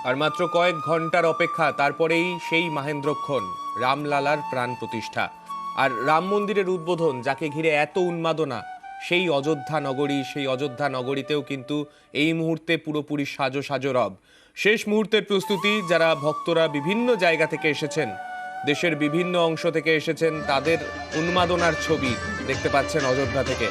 আর মাত্র কয়েক ঘন্টার অপেক্ষা, তারপরেই সেই মাহেন্দ্রক্ষণ, রামলালার প্রাণ প্রতিষ্ঠা। আর রাম মন্দিরের উদ্বোধন, যাকে ঘিরে এত উন্মাদনা, সেই অযোধ্যা নগরীতেও কিন্তু এই মুহূর্তে পুরোপুরি সাজো সাজো রব। শেষ মুহূর্তের প্রস্তুতি, যারা ভক্তরা বিভিন্ন জায়গা থেকে এসেছেন, দেশের বিভিন্ন অংশ থেকে এসেছেন, তাদের উন্মাদনার ছবি দেখতে পাচ্ছেন অযোধ্যা থেকে।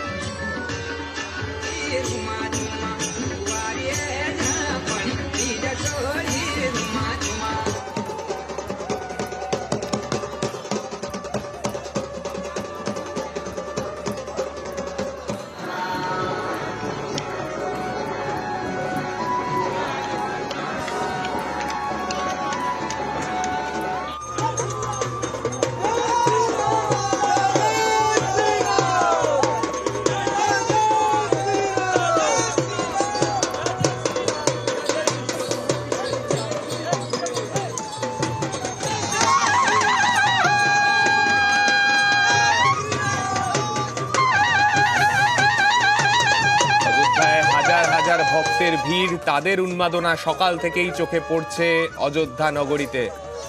ভক্তের ভিড়, তাদের উন্মাদনা সকাল থেকেই চোখে পড়ছে অযোধ্যা নগরীতে।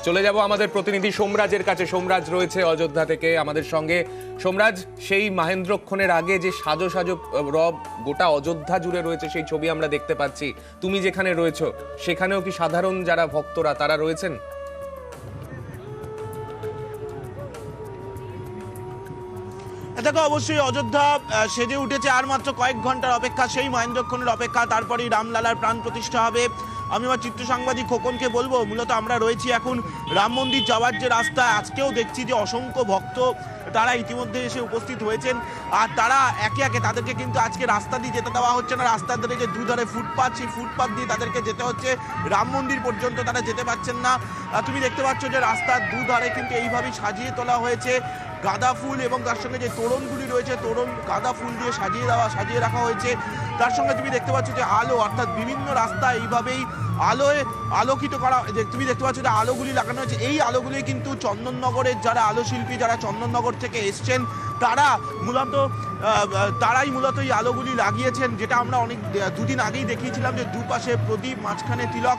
চলে যাব আমাদের প্রতিনিধি সোমরাজের কাছে। সোমরাজ রয়েছে অযোধ্যা থেকে আমাদের সঙ্গে। সোমরাজ, সেই মাহেন্দ্রক্ষণের আগে যে সাজো সাজো রব গোটা অযোধ্যা জুড়ে রয়েছে, সেই ছবি আমরা দেখতে পাচ্ছি। তুমি যেখানে রয়েছো সেখানেও কি সাধারণ যারা ভক্তরা তারা রয়েছেন? দেখো, অবশ্যই অযোধ্যা সেজে উঠেছে। আর মাত্র কয়েক ঘন্টার অপেক্ষা, সেই মাহেন্দ্রক্ষণের অপেক্ষা, তারপরেই রামলালার প্রাণ প্রতিষ্ঠা হবে। আমি আমার চিত্র সাংবাদিক খোকনকে বলবো, মূলত আমরা রয়েছি এখন রাম মন্দির যাওয়ার যে রাস্তা, আজকেও দেখছি যে অসংখ্য ভক্ত তারা ইতিমধ্যে এসে উপস্থিত হয়েছেন। আর তারা একে একে তাদেরকে কিন্তু আজকে রাস্তা দিয়ে যেতে দেওয়া হচ্ছে না। রাস্তার ধারে যে দুধারে ফুটপাথ, সেই ফুটপাথ দিয়ে তাদেরকে যেতে হচ্ছে। রাম মন্দির পর্যন্ত তারা যেতে পারছেন না। তুমি দেখতে পাচ্ছ যে রাস্তার দুধারে কিন্তু এইভাবেই সাজিয়ে তোলা হয়েছে গাঁদা ফুল, এবং তার সঙ্গে যে তোরণগুলি রয়েছে, তোরণ গাঁদা ফুল দিয়ে সাজিয়ে রাখা হয়েছে। তার সঙ্গে তুমি দেখতে পাচ্ছ যে আলো, অর্থাৎ বিভিন্ন রাস্তা এইভাবেই আলোয় আলোকিত করা। তুমি দেখতে পাচ্ছ যে আলোগুলি লাগানো হয়েছে। এই আলোগুলি কিন্তু চন্দননগরের যারা আলো শিল্পী, যারা চন্দননগর থেকে এসছেন, তারাই মূলত এই আলোগুলি লাগিয়েছেন, যেটা আমরা দুদিন আগেই দেখিয়েছিলাম যে দুপাশে প্রদীপ, মাঝখানে তিলক,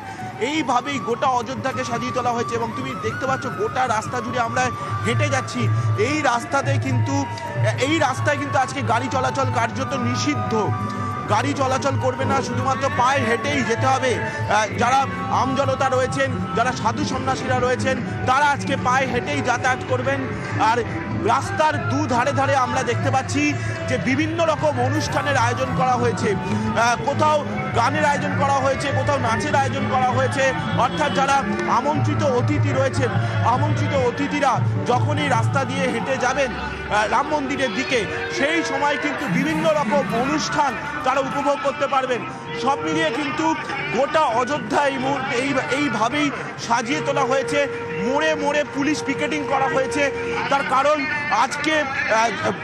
এইভাবেই গোটা অযোধ্যাকে সাজিয়ে তোলা হয়েছে। এবং তুমি দেখতে পাচ্ছ গোটা রাস্তা জুড়ে আমরা হেঁটে যাচ্ছি। এই রাস্তায় কিন্তু আজকে গাড়ি চলাচল কার্যত নিষিদ্ধ। গাড়ি চলাচল করবে না, শুধুমাত্র পায়ে হেঁটেই যেতে হবে। যারা আমজনতা রয়েছেন, যারা সাধু সন্ন্যাসীরা রয়েছেন, তারা আজকে পায়ে হেঁটেই যাতায়াত করবেন। আর রাস্তার দুধারে ধারে আমরা দেখতে পাচ্ছি যে বিভিন্ন রকম অনুষ্ঠানের আয়োজন করা হয়েছে। কোথাও গানের আয়োজন করা হয়েছে, কোথাও নাচের আয়োজন করা হয়েছে। অর্থাৎ যারা আমন্ত্রিত অতিথি রয়েছেন, আমন্ত্রিত অতিথিরা যখন এই রাস্তা দিয়ে হেঁটে যাবেন রাম মন্দিরের দিকে, সেই সময় কিন্তু বিভিন্ন রকম অনুষ্ঠান তারা উপভোগ করতে পারবেন। সব মিলিয়ে কিন্তু গোটা অযোধ্যা এইভাবেই সাজিয়ে তোলা হয়েছে। মোড়ে মোড়ে পুলিশ পিকেটিং করা হয়েছে। তার কারণ আজকে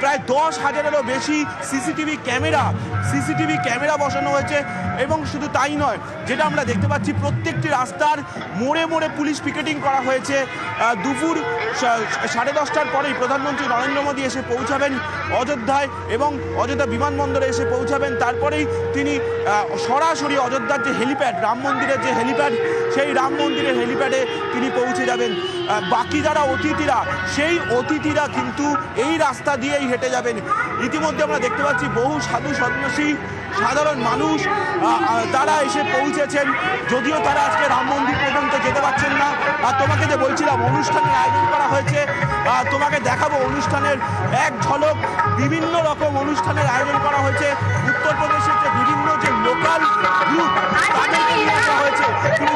প্রায় 10,000-এরও বেশি সিসিটিভি ক্যামেরা বসানো হয়েছে। এবং শুধু তাই নয়, যেটা আমরা দেখতে পাচ্ছি প্রত্যেকটি রাস্তার মোড়ে মোড়ে পুলিশ পিকেটিং করা হয়েছে। দুপুর 10:30টার পরেই প্রধানমন্ত্রী নরেন্দ্র মোদী এসে পৌঁছাবেন অযোধ্যায়, এবং অযোধ্যা বিমানবন্দরে এসে পৌঁছাবেন। তারপরেই তিনি সরাসরি অযোধ্যার যে হেলিপ্যাড, রাম মন্দিরের যে হেলিপ্যাড, সেই রাম মন্দিরের হেলিপ্যাডে তিনি পৌঁছে যাবেন। বাকি যারা অতিথিরা, সেই অতিথিরা কিন্তু এই রাস্তা দিয়েই হেঁটে যাবেন। ইতিমধ্যে আমরা দেখতে পাচ্ছি বহু সাধু সন্ন্যাসী, সাধারণ মানুষ তারা এসে পৌঁছেছেন, যদিও তারা আজকে রাম মন্দির পর্যন্ত যেতে পারছেন না। আর তোমাকে যে বলছিলাম অনুষ্ঠানের আয়োজন করা হয়েছে, তোমাকে দেখাবো অনুষ্ঠানের এক ঝলক। বিভিন্ন রকম অনুষ্ঠানের আয়োজন করা হয়েছে। উত্তরপ্রদেশের যে বিভিন্ন যে লোকাল গ্রুপ, তাদেরকে নিয়ে আসা হয়েছে। তুমি